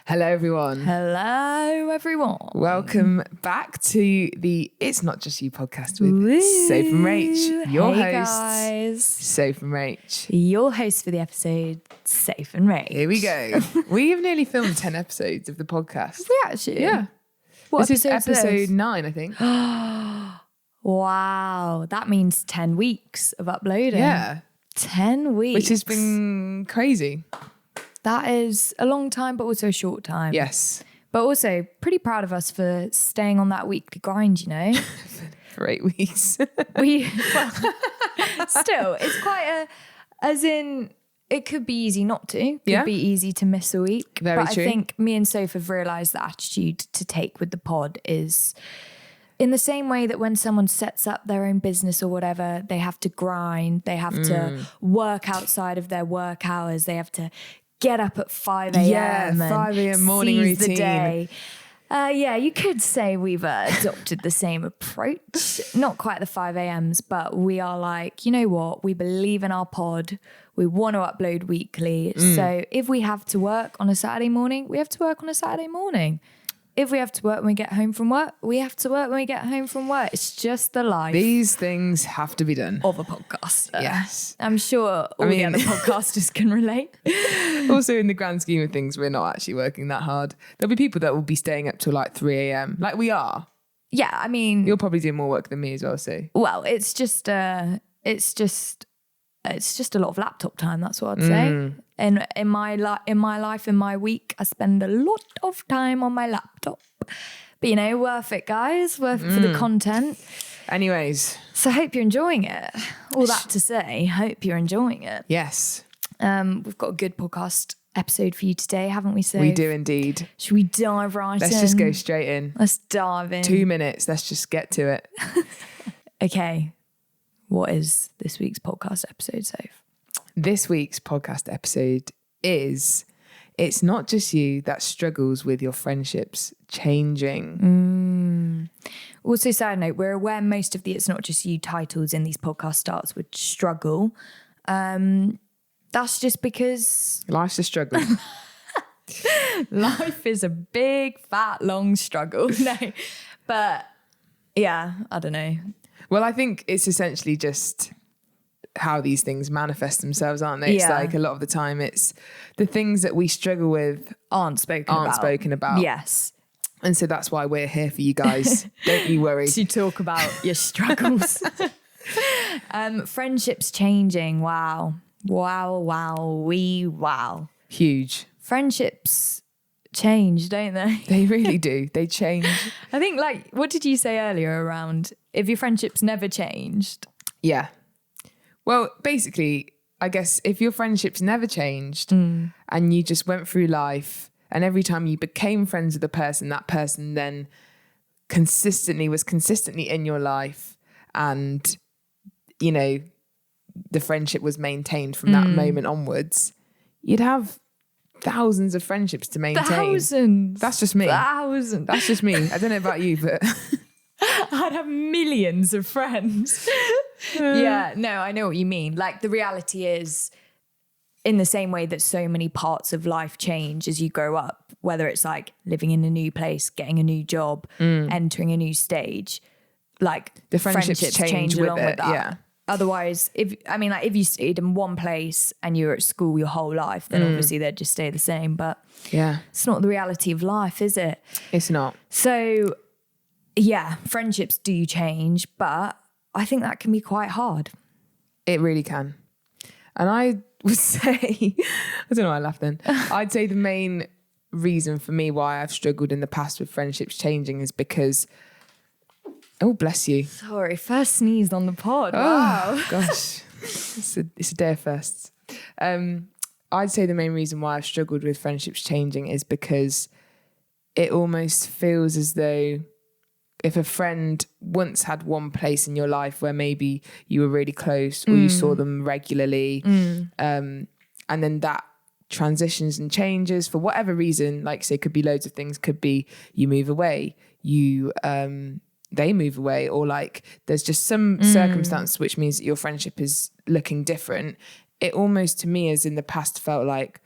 Hello, everyone. Hello, everyone. Welcome back to the It's Not Just You podcast with Soph and Rach. Your hey hosts, guys. Soph and Rach. Your host for the episode, Soph and Rach. Here we go. We have nearly filmed 10 episodes of the podcast. We actually? Yeah. What this is episode this? 9, I think. Wow. That means 10 weeks of uploading. Yeah. 10 weeks. Which has been crazy. That is a long time, but also a short time. Yes. But also pretty proud of us for staying on that weekly grind, you know? For 8 weeks. Still, it's quite as in, it could be easy not to. Could be easy to miss a week. Very but true. I think me and Soph have realised the attitude to take with the pod is in the same way that when someone sets up their own business or whatever, they have to grind, they have to work outside of their work hours, they have to get up at 5 a.m. Yeah, 5 a.m. morning seize routine. The day. You could say we've adopted the same approach. Not quite the 5 a.m.s, but we are like, you know what? We believe in our pod. We want to upload weekly. So if we have to work on a Saturday morning, we have to work on a Saturday morning. If we have to work when we get home from work, we have to work when we get home from work. It's just the life. These things have to be done. Of a podcaster. Yes. I'm sure all the other podcasters can relate. Also, in the grand scheme of things, we're not actually working that hard. There'll be people that will be staying up till like 3 a.m. like we are. Yeah, I mean... You'll probably do more work than me as well, so... Well, it's just a lot of laptop time, that's what I'd say. And in my life, in my week, I spend a lot of time on my laptop. But, you know, worth it, guys. Worth it for the content. Anyways. So I hope you're enjoying it. All that to say, hope you're enjoying it. Yes. We've got a good podcast episode for you today, haven't we, Soph? We do indeed. Should we dive right in? Let's just go straight in. Let's dive in. 2 minutes. Let's just get to it. Okay. What is this week's podcast episode, Soph? This week's podcast episode is It's Not Just You that struggles with your friendships changing. Also, side note, we're aware most of the It's Not Just You titles in these podcast starts would struggle. That's just because... Life's a struggle. Life is a big, fat, long struggle. No, but yeah, I don't know. Well, I think it's essentially just how these things manifest themselves, aren't they? It's like a lot of the time it's the things that we struggle with aren't spoken about. Yes. And so that's why we're here for you guys. Don't you worry. To talk about your struggles. Friendships changing. Wow. Wow. Huge. Friendships change, don't they? They really do. They change. I think, like, what did you say earlier around if your friendships never changed? Yeah. Well, basically, I guess if your friendships never changed and you just went through life and every time you became friends with a person, that person then was consistently in your life and, you know, the friendship was maintained from that moment onwards, you'd have thousands of friendships to maintain. Thousands. That's just me. Thousands. That's just me. I don't know about you, but... I'd have millions of friends. Yeah, no, I know what you mean. Like, the reality is, in the same way that so many parts of life change as you grow up, whether it's like living in a new place, getting a new job, entering a new stage, like the friendships change along with it. with that. Yeah. Otherwise, if you stayed in one place and you were at school your whole life, then obviously they'd just stay the same. But yeah, it's not the reality of life, is it? It's not. So, yeah, friendships do change, but I think that can be quite hard. It really can. And I would say, I don't know why I laughed then. I'd say the main reason for me why I've struggled in the past with friendships changing is because... Oh, bless you. Sorry, first sneezed on the pod. Oh, wow. Gosh. It's a day of firsts. I'd say the main reason why I've struggled with friendships changing is because it almost feels as though if a friend once had one place in your life where maybe you were really close or you saw them regularly, and then that transitions and changes for whatever reason, like say could be loads of things, could be you move away, they move away, or like there's just some circumstance which means that your friendship is looking different. It almost to me as in the past felt like,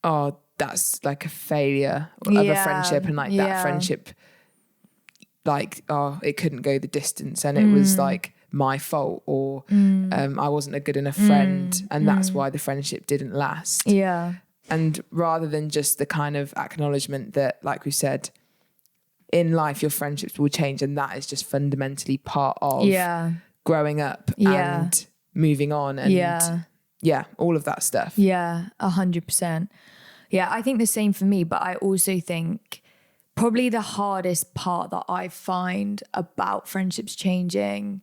oh, that's like a failure of a friendship, and like that friendship, like, oh, it couldn't go the distance, and it was like my fault, or I wasn't a good enough friend, and that's why the friendship didn't last. Yeah. And rather than just the kind of acknowledgement that, like we said, in life your friendships will change, and that is just fundamentally part of growing up and moving on, and all of that stuff. 100%. Yeah, I think the same for me, but I also think probably the hardest part that I find about friendships changing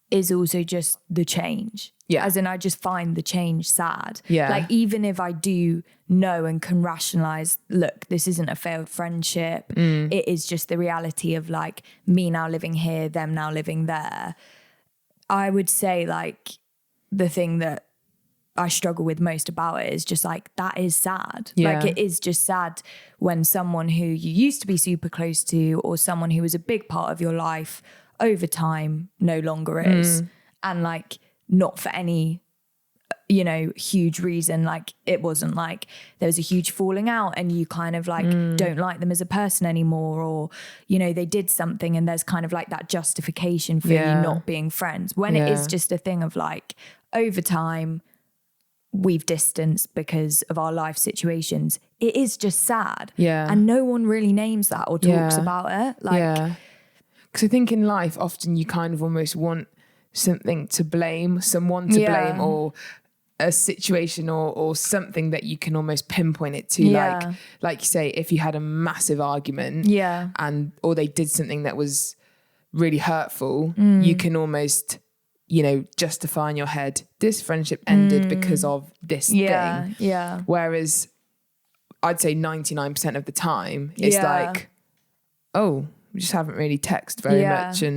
is also just the change. Yeah. As in, I just find the change sad. Yeah. Like, even if I do know and can rationalize, look, this isn't a failed friendship. It is just the reality of like me now living here, them now living there. I would say like the thing that I struggle with most about it is just like, that is sad. Yeah. Like, it is just sad when someone who you used to be super close to, or someone who was a big part of your life over time, no longer is. And like, not for any, you know, huge reason. Like, it wasn't like there was a huge falling out and you kind of like don't like them as a person anymore, or, you know, they did something and there's kind of like that justification for you not being friends, when it is just a thing of like, over time we've distanced because of our life situations. It is just sad. Yeah. And no one really names that or talks about it. Like, because I think in life often you kind of almost want something to blame, someone to blame, or a situation or something that you can almost pinpoint it to. Like you say, if you had a massive argument and or they did something that was really hurtful, you can almost, you know, justify in your head, this friendship ended because of this thing. Yeah. Whereas I'd say 99% of the time it's like, oh, we just haven't really texted very much, and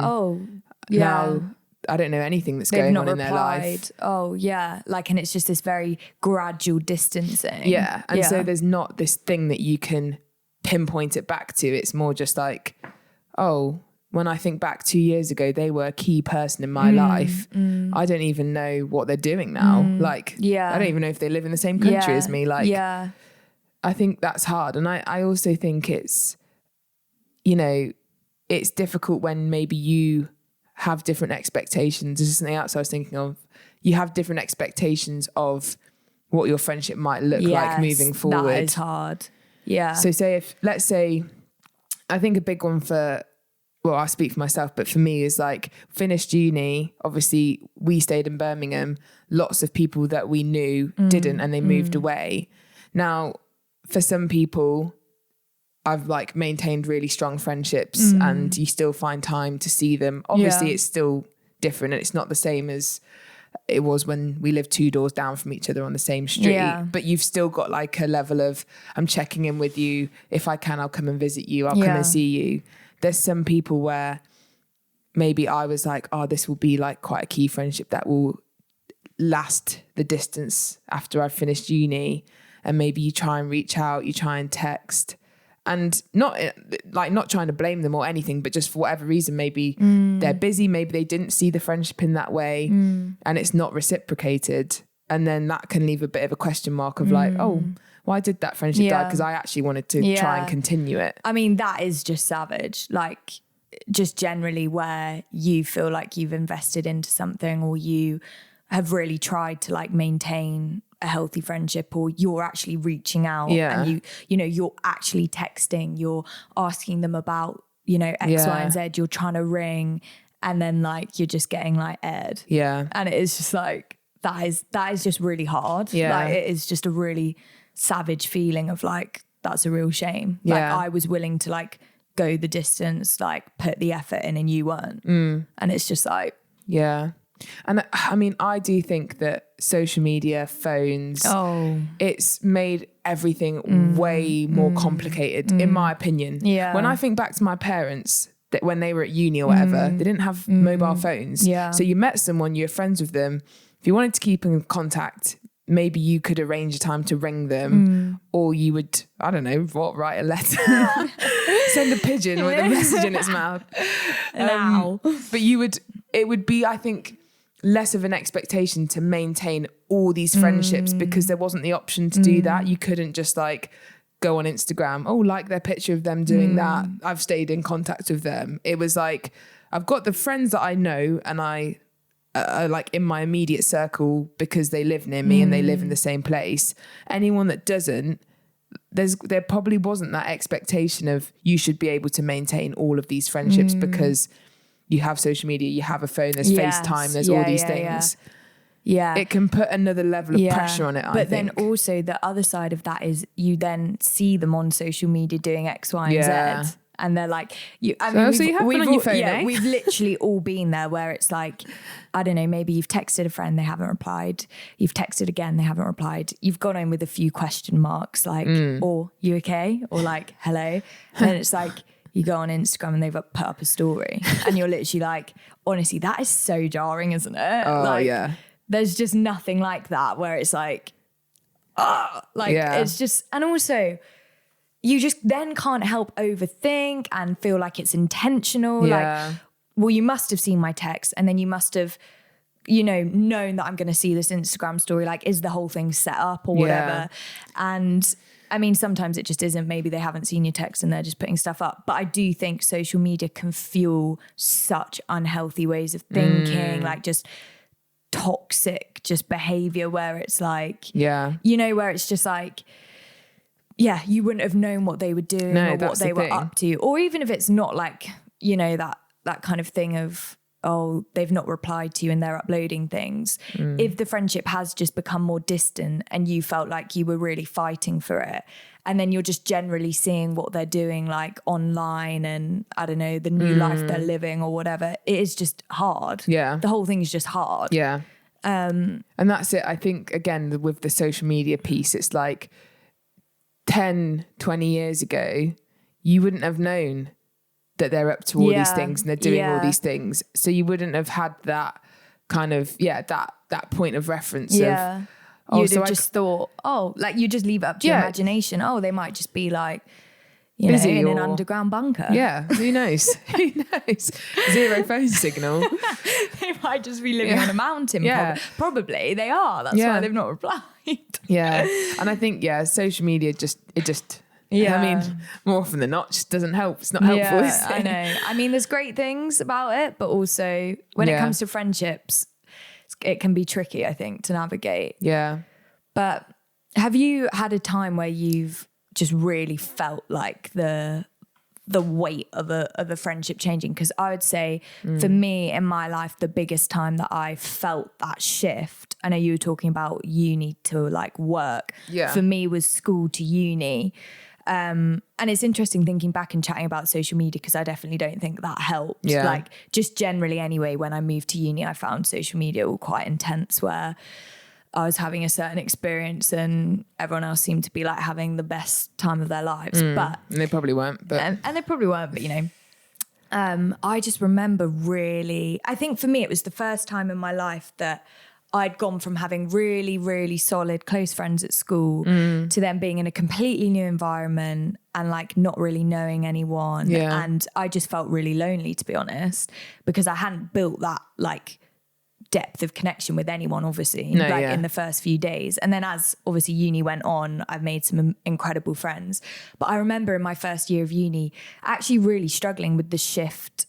now I don't know anything that's going on in their life. Oh yeah. Like, and it's just this very gradual distancing. Yeah. And so there's not this thing that you can pinpoint it back to. It's more just like, oh, when I think back 2 years ago, they were a key person in my life. I don't even know what they're doing now. Like, I don't even know if they live in the same country as me. Like, I think that's hard. And I also think it's, you know, it's difficult when maybe you have different expectations. This is something else I was thinking of. You have different expectations of what your friendship might look like moving forward. That is hard. Yeah. So let's say, I think a big one for, well, I speak for myself, but for me is like, finished uni, obviously we stayed in Birmingham. Lots of people that we knew didn't, and they moved away. Now, for some people, I've like maintained really strong friendships and you still find time to see them. Obviously it's still different, and it's not the same as it was when we lived 2 doors down from each other on the same street. But you've still got like a level of, I'm checking in with you. If I can, I'll come and visit you. I'll come and see you. There's some people where maybe I was like, oh, this will be like quite a key friendship that will last the distance after I've finished uni. And maybe you try and reach out, you try and text. And not trying to blame them or anything, but just for whatever reason, maybe they're busy, maybe they didn't see the friendship in that way, and it's not reciprocated. And then that can leave a bit of a question mark of like, oh, why did that friendship die? Because I actually wanted to try and continue it. I mean, that is just savage. Like, just generally where you feel like you've invested into something, or you have really tried to like maintain a healthy friendship, or you're actually reaching out and you know, you're actually texting, you're asking them about, you know, X, Y, and Z, you're trying to ring, and then like you're just getting like aired. Yeah. And it is just like, that is just really hard. Yeah. Like, it is just a really savage feeling of like, that's a real shame. Like, I was willing to like go the distance, like put the effort in, and you weren't. And it's just like, and I mean, I do think that social media, phones, it's made everything way more complicated, in my opinion. Yeah. When I think back to my parents, that when they were at uni or whatever, they didn't have mobile phones. Yeah. So you met someone, you're friends with them. If you wanted to keep in contact, maybe you could arrange a time to ring them, or you would, I don't know, write a letter, send a pigeon with a message in its mouth. But it would be, I think, less of an expectation to maintain all these friendships because there wasn't the option to do that. You couldn't just like go on Instagram, oh, like their picture of them doing that. I've stayed in contact with them. It was like, I've got the friends that I know and I are like in my immediate circle because they live near me and they live in the same place. Anyone that doesn't, there probably wasn't that expectation of you should be able to maintain all of these friendships because you have social media, you have a phone, there's FaceTime, there's all these things. Yeah. It can put another level of pressure on it, I think. But then also the other side of that is you then see them on social media doing X, Y, and Z. And they're like, so you have been on your phone, eh? We've literally all been there where it's like, I don't know, maybe you've texted a friend, they haven't replied. You've texted again, they haven't replied. You've gone in with a few question marks like, or you okay? Or like, hello. And it's like, you go on Instagram and they've put up a story and you're literally like, honestly, that is so jarring, isn't it? Oh, like, yeah. There's just nothing like that where it's like, it's just, and also, you just then can't help overthink and feel like it's intentional. Like, well, you must have seen my text and then you must have, known that I'm going to see this Instagram story. Like, is the whole thing set up or whatever? And I mean, sometimes it just isn't. Maybe they haven't seen your text and they're just putting stuff up. But I do think social media can fuel such unhealthy ways of thinking, like just toxic just behavior where it's like, where it's just like, you wouldn't have known what they were doing or what they were up to. Or even if it's not like, that kind of thing of, oh, they've not replied to you and they're uploading things. If the friendship has just become more distant and you felt like you were really fighting for it, and then you're just generally seeing what they're doing like online and I don't know, the new life they're living or whatever, it is just hard. Yeah. The whole thing is just hard. Yeah. And that's it. I think, again, with the social media piece, it's like 10, 20 years ago, you wouldn't have known that they're up to all these things and they're doing all these things. So you wouldn't have had that kind of, that point of reference of... You'd have just thought, like you just leave it up to your imagination. Oh, they might just be like, busy in an underground bunker. Yeah, who knows? Who knows? Zero phone signal. They might just be living on a mountain. Yeah. Probably they are. That's why they've not replied. Yeah. And I think, social media I mean, more often than not, just doesn't help. It's not helpful, is it? I know. I mean, there's great things about it, but also when it comes to friendships, it can be tricky, I think, to navigate. Yeah. But have you had a time where you've just really felt like the weight of a friendship changing? Because I would say for me in my life, the biggest time that I felt that shift, I know you were talking about uni to like work. Yeah. For me was school to uni. And it's interesting thinking back and chatting about social media because I definitely don't think that helped. Yeah. Like just generally anyway, when I moved to uni, I found social media all quite intense where I was having a certain experience and everyone else seemed to be like having the best time of their lives. But and they probably weren't. But and they probably weren't, but I just remember really, I think for me, it was the first time in my life that I'd gone from having really, really solid close friends at school to then being in a completely new environment and like not really knowing anyone. Yeah. And I just felt really lonely, to be honest, because I hadn't built that like depth of connection with anyone, obviously, in the first few days. And then as obviously uni went on, I've made some incredible friends. But I remember in my first year of uni, actually really struggling with the shift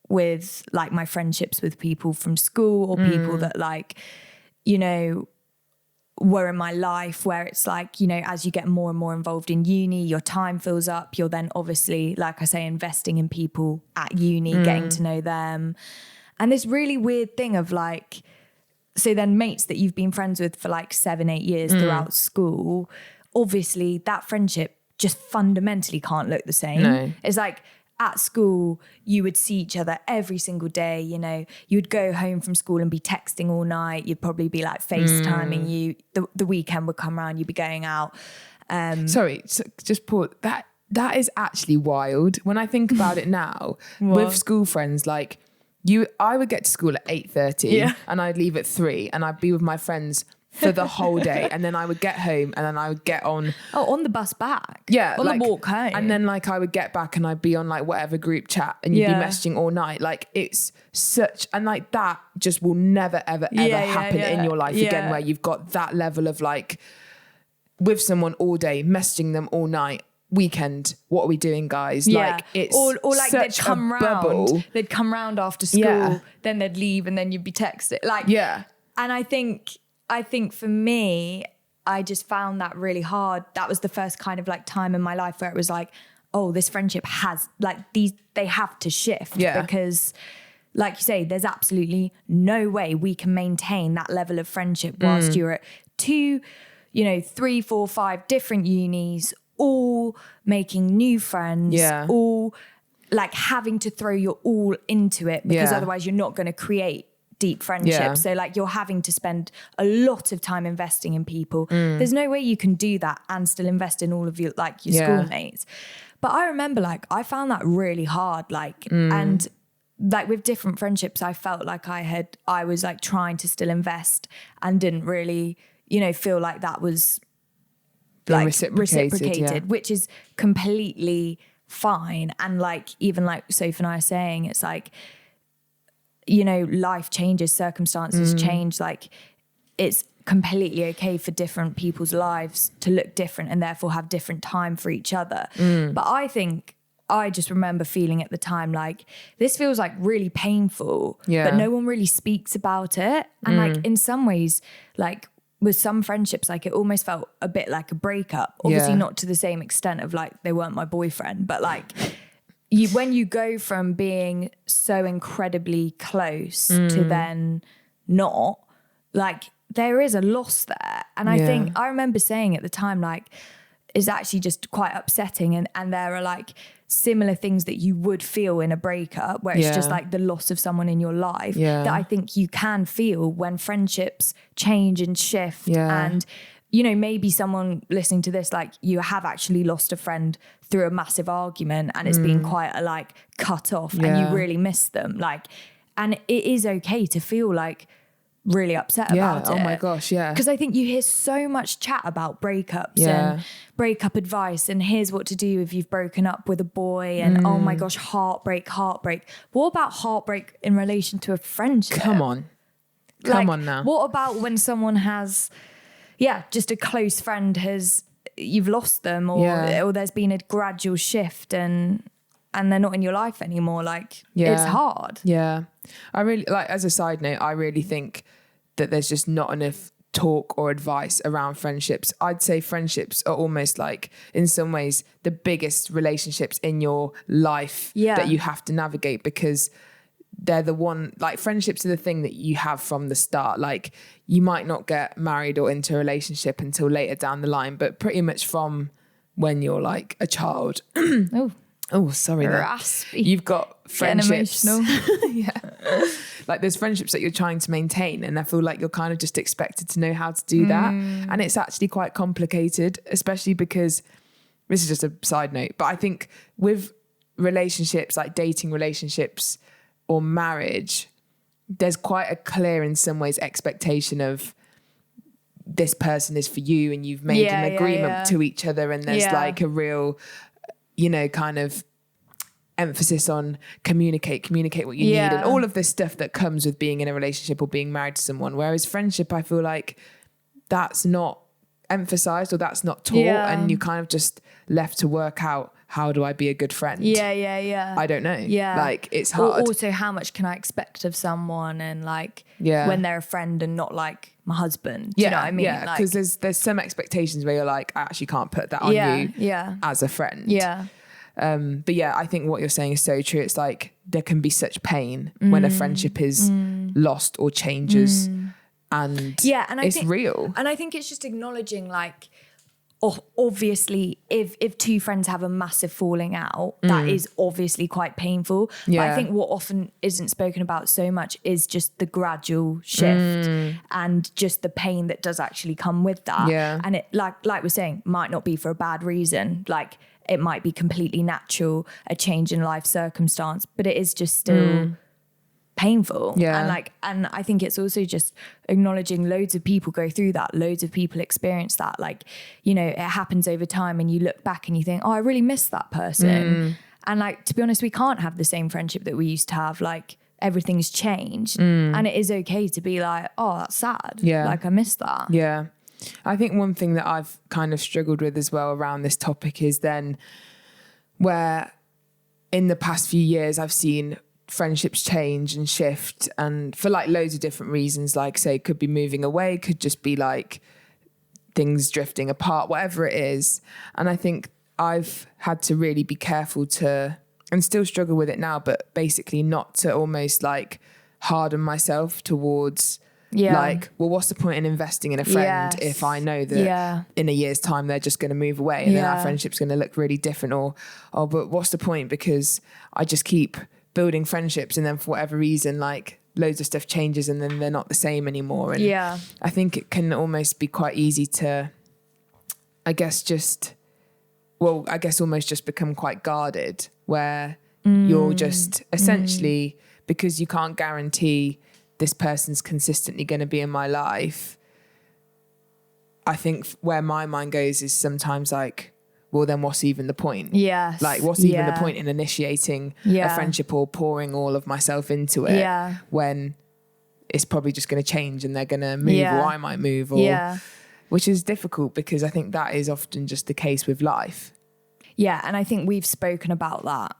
with like my friendships with people from school or people that like, were in my life where it's like, as you get more and more involved in uni, your time fills up. You're then obviously, like I say, investing in people at uni, getting to know them. And this really weird thing of like, so then mates that you've been friends with for like 7-8 years throughout school, obviously that friendship just fundamentally can't look the same. No. It's like at school, you would see each other every single day. You would go home from school and be texting all night. You'd probably be like FaceTiming you. The weekend would come around, you'd be going out. Sorry, so just pause. That is actually wild. When I think about it now, with school friends, like I would get to school at 8:30 and I'd leave at 3 and I'd be with my friends for the whole day. And then I would get home and then I would get on. Oh, on the bus back. Yeah. On the walk home. And then like I would get back and I'd be on like whatever group chat and you'd be messaging all night. Like it's such, and like that just will never, ever, ever happen in your life again, where you've got that level of like with someone all day, messaging them all night. Weekend, what are we doing, guys? Yeah. Like, it's or like such they'd come a bubble. round. They'd come round after school, Yeah. then they'd leave, and then you'd be texting. Like, Yeah. And I think for me, I just found that really hard. That was the first kind of like time in my life where it was like, oh, this friendship has like they have to shift. Yeah. Because like you say, there's absolutely no way we can maintain that level of friendship whilst you're at 2, 3, 4, 5 different unis, all making new friends, all like having to throw your all into it, because otherwise you're not going to create deep friendships. Yeah. So like you're having to spend a lot of time investing in people. There's no way you can do that and still invest in all of your schoolmates. But I remember like I found that really hard, like and like with different friendships I felt like I was like trying to still invest and didn't really feel like that was like reciprocated, which is completely fine. And like even like Soph and I are saying, it's like life changes, circumstances change, like it's completely okay for different people's lives to look different and therefore have different time for each other. But I think I just remember feeling at the time like this feels like really painful, but no one really speaks about it. And like in some ways, like with some friendships, like it almost felt a bit like a breakup. Obviously not to the same extent of like they weren't my boyfriend, but like when you go from being so incredibly close to then not, like there is a loss there. And I think I remember saying at the time, like, it's actually just quite upsetting. And there are like similar things that you would feel in a breakup where it's just like the loss of someone in your life that I think you can feel when friendships change and shift. And, maybe someone listening to this, like you have actually lost a friend through a massive argument and it's been quite a like cut off and you really miss them. Like, and it is okay to feel like really upset about it. Oh my gosh, yeah. Because I think you hear so much chat about breakups and breakup advice and here's what to do if you've broken up with a boy and oh my gosh, heartbreak. What about heartbreak in relation to a friendship? Come on now. What about when someone has, just a close friend you've lost them or there's been a gradual shift and they're not in your life anymore. Like it's hard. Yeah. I really like, as a side note, I really think that there's just not enough talk or advice around friendships. I'd say friendships are almost like, in some ways, the biggest relationships in your life that you have to navigate, because they're the one, like friendships are the thing that you have from the start. Like you might not get married or into a relationship until later down the line, but pretty much from when you're like a child. Oh, sorry. Raspy. You've got friendships. Getting emotional. Like there's friendships that you're trying to maintain, and I feel like you're kind of just expected to know how to do that. And it's actually quite complicated, especially because, this is just a side note, but I think with relationships, like dating relationships or marriage, there's quite a clear, in some ways, expectation of this person is for you and you've made an agreement to each other, and there's like a real, kind of emphasis on communicate what you need and all of this stuff that comes with being in a relationship or being married to someone. Whereas friendship, I feel like that's not emphasized or that's not taught, and you kind of just left to work out, how do I be a good friend? I don't know. Like it's hard. Or also, how much can I expect of someone, and like when they're a friend and not like my husband. Do you know what I mean? Yeah, because there's some expectations where you're like, I actually can't put that on you as a friend. But I think what you're saying is so true. It's like there can be such pain when a friendship is lost or changes, and it's real. And I think it's just acknowledging, like, obviously if two friends have a massive falling out, that is obviously quite painful. But I think what often isn't spoken about so much is just the gradual shift and just the pain that does actually come with that. And it, like we're saying, might not be for a bad reason. Like it might be completely natural, a change in life circumstance, but it is just still painful. And I think it's also just acknowledging loads of people go through that, loads of people experience that. Like, it happens over time and you look back and you think, oh, I really miss that person. And like, to be honest, we can't have the same friendship that we used to have. Like everything's changed, and it is okay to be like, oh, that's sad. Like I miss that. I think one thing that I've kind of struggled with as well around this topic is then where in the past few years I've seen friendships change and shift, and for like loads of different reasons, like say it could be moving away, could just be like things drifting apart, whatever it is. And I think I've had to really be careful to, and still struggle with it now, but basically not to almost like harden myself towards like, well, what's the point in investing in a friend if I know that in a year's time they're just going to move away and then our friendship's going to look really different, or but what's the point, because I just keep building friendships and then for whatever reason like loads of stuff changes and then they're not the same anymore. And I think it can almost be quite easy to almost just become quite guarded, where you're just essentially, because you can't guarantee this person's consistently going to be in my life. I think where my mind goes is sometimes like, well, then what's even the point? Yes. Like, what's even the point in initiating a friendship or pouring all of myself into it when it's probably just going to change and they're going to move or I might move, or which is difficult because I think that is often just the case with life. Yeah, and I think we've spoken about that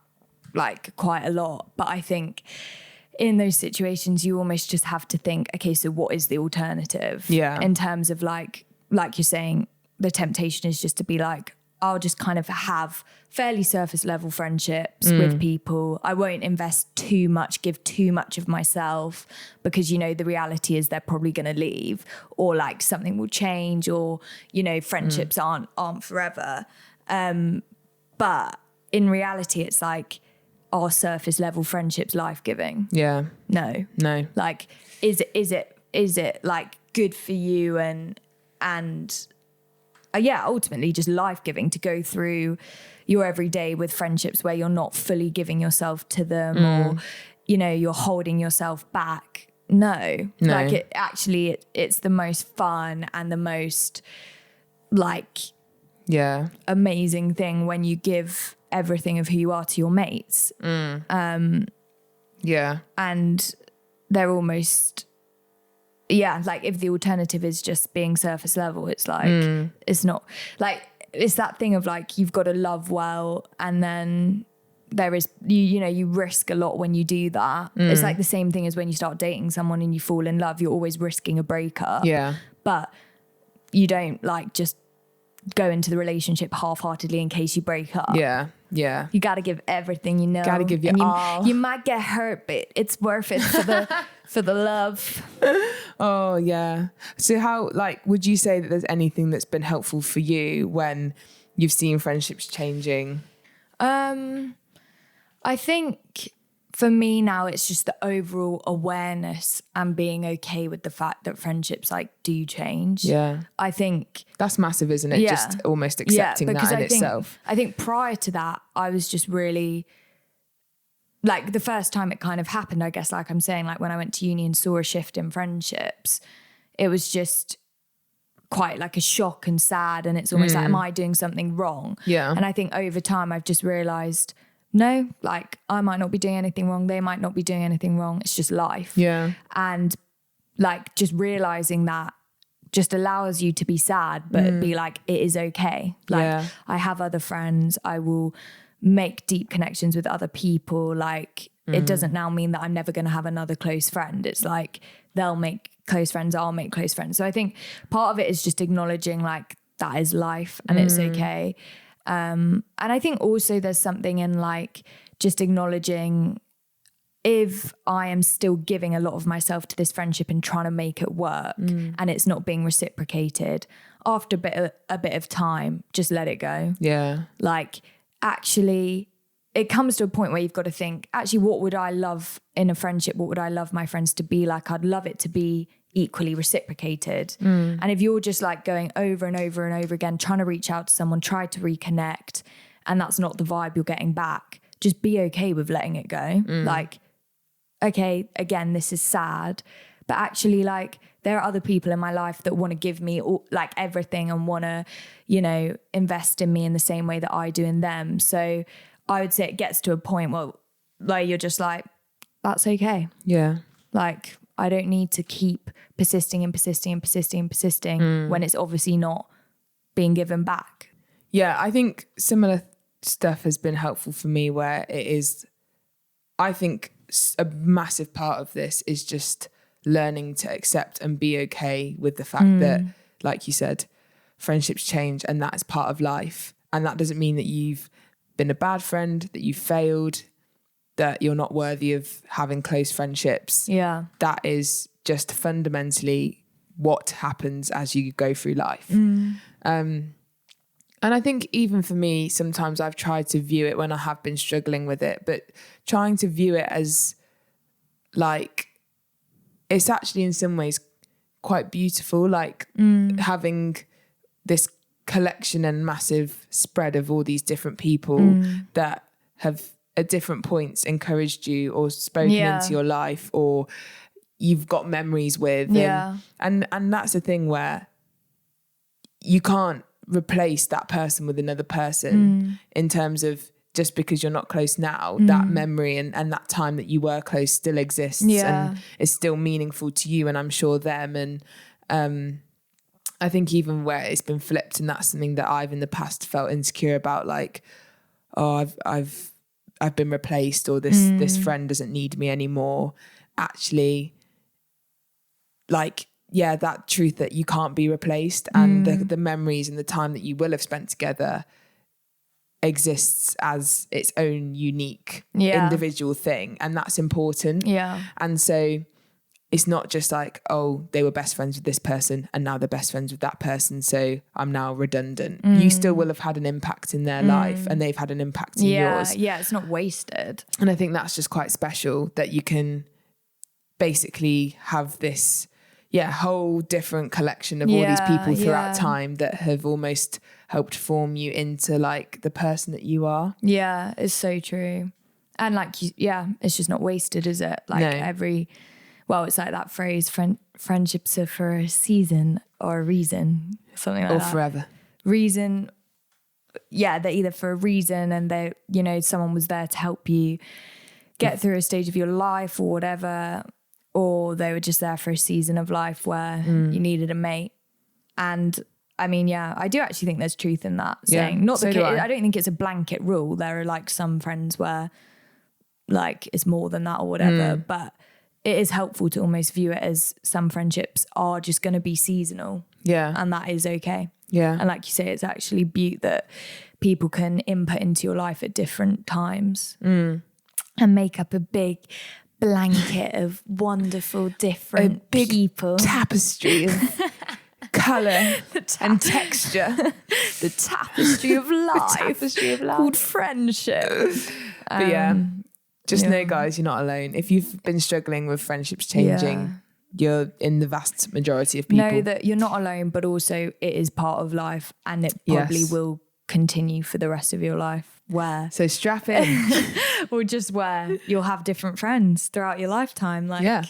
like quite a lot, but I think in those situations you almost just have to think, okay, so what is the alternative? In terms of like you're saying, the temptation is just to be like, I'll just kind of have fairly surface level friendships with people. I won't invest too much, give too much of myself, because, you know, the reality is they're probably going to leave, or like something will change, or, you know, friendships aren't forever. But in reality, it's like, are surface level friendships life-giving? Yeah. No. Like, is it like good for you and ultimately just life-giving to go through your everyday with friendships where you're not fully giving yourself to them, or, you know, you're holding yourself back? No. Like it's the most fun and the most like amazing thing when you give everything of who you are to your mates. And they're almost like, if the alternative is just being surface level, it's like it's not like, it's that thing of like, you've got to love well, and then there is you know, you risk a lot when you do that. It's like the same thing as when you start dating someone and you fall in love, you're always risking a breakup, but you don't like just go into the relationship half-heartedly in case you break up. You got to give everything, you know. Got to give your all. You might get hurt, but it's worth it for the love. Oh yeah. So how, like, would you say that there's anything that's been helpful for you when you've seen friendships changing? I think for me now, it's just the overall awareness and being okay with the fact that friendships like do change. I think that's massive, isn't it? Just almost accepting that in itself. I think prior to that, I was just really like, the first time it kind of happened, I guess, like I'm saying, like when I went to uni and saw a shift in friendships, it was just quite like a shock and sad. And it's almost like, am I doing something wrong? And I think over time I've just realized, no, like I might not be doing anything wrong. They might not be doing anything wrong. It's just life. And like just realizing that just allows you to be sad, but be like, it is okay. Like I have other friends. I will make deep connections with other people. Like it doesn't now mean that I'm never going to have another close friend. It's like they'll make close friends. I'll make close friends. So I think part of it is just acknowledging like that is life and it's okay. And I think also there's something in like just acknowledging if I am still giving a lot of myself to this friendship and trying to make it work and it's not being reciprocated, after a bit of time, just let it go. Like actually it comes to a point where you've got to think, actually, what would I love in a friendship? What would I love my friends to be like? I'd love it to be equally reciprocated. And if you're just like going over and over and over again, trying to reach out to someone, try to reconnect, and that's not the vibe you're getting back, just be okay with letting it go. Like, okay, again, this is sad, but actually like there are other people in my life that want to give me all, like everything, and want to, you know, invest in me in the same way that I do in them. So I would say it gets to a point where you're just like, that's okay. Like, I don't need to keep persisting and persisting and persisting and persisting when it's obviously not being given back. Yeah, I think similar stuff has been helpful for me, where it is, I think a massive part of this is just learning to accept and be okay with the fact that, like you said, friendships change and that is part of life. And that doesn't mean that you've been a bad friend, that you've failed, that you're not worthy of having close friendships. Yeah. That is just fundamentally what happens as you go through life. And I think even for me, sometimes I've tried to view it when I have been struggling with it, but trying to view it as like, it's actually in some ways quite beautiful, like having this collection and massive spread of all these different people that have at different points encouraged you or spoken into your life, or you've got memories with. And that's the thing where you can't replace that person with another person in terms of, just because you're not close now, that memory and that time that you were close still exists and is still meaningful to you, and I'm sure them. And I think even where it's been flipped, and that's something that I've in the past felt insecure about, like, oh, I've been replaced, or this friend doesn't need me anymore. Actually, like, yeah, that truth that you can't be replaced, and the memories and the time that you will have spent together exists as its own unique individual thing, and that's important. And so it's not just like, oh, they were best friends with this person and now they're best friends with that person, so I'm now redundant. You still will have had an impact in their life, and they've had an impact in yours. It's not wasted. And I think that's just quite special, that you can basically have this whole different collection of all these people throughout time that have almost helped form you into like the person that you are. Yeah, it's so true. And like, it's just not wasted, is it? Like it's like that phrase, friendships are for a season or a reason, something like that. Or forever. Reason. Yeah, they're either for a reason, and they, someone was there to help you get through a stage of your life or whatever, or they were just there for a season of life where you needed a mate. And I mean, I do actually think there's truth in that saying. Not that I don't think it's a blanket rule. There are like some friends where like it's more than that or whatever, but it is helpful to almost view it as some friendships are just going to be seasonal. Yeah. And that is okay. Yeah. And like you say, it's actually beaut that people can input into your life at different times and make up a big blanket of wonderful different people. Tapestry of colour and texture. The tapestry of life. Called friendship. But just know, guys, you're not alone. If you've been struggling with friendships changing, you're in the vast majority of people. Know that you're not alone, but also it is part of life, and it probably will continue for the rest of your life. So strap in. Or just where you'll have different friends throughout your lifetime. Like,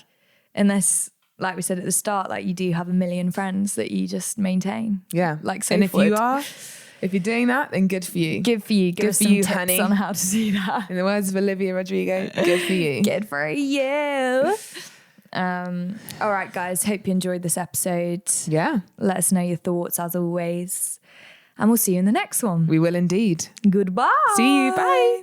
unless, like we said at the start, like you do have a million friends that you just maintain. Yeah. Like, so. And if you're doing that, then good for you. Good for you. Give us some tips, honey, on how to do that. In the words of Olivia Rodrigo, good for you. Good for you. All right, guys. Hope you enjoyed this episode. Yeah. Let us know your thoughts as always. And we'll see you in the next one. We will indeed. Goodbye. See you. Bye.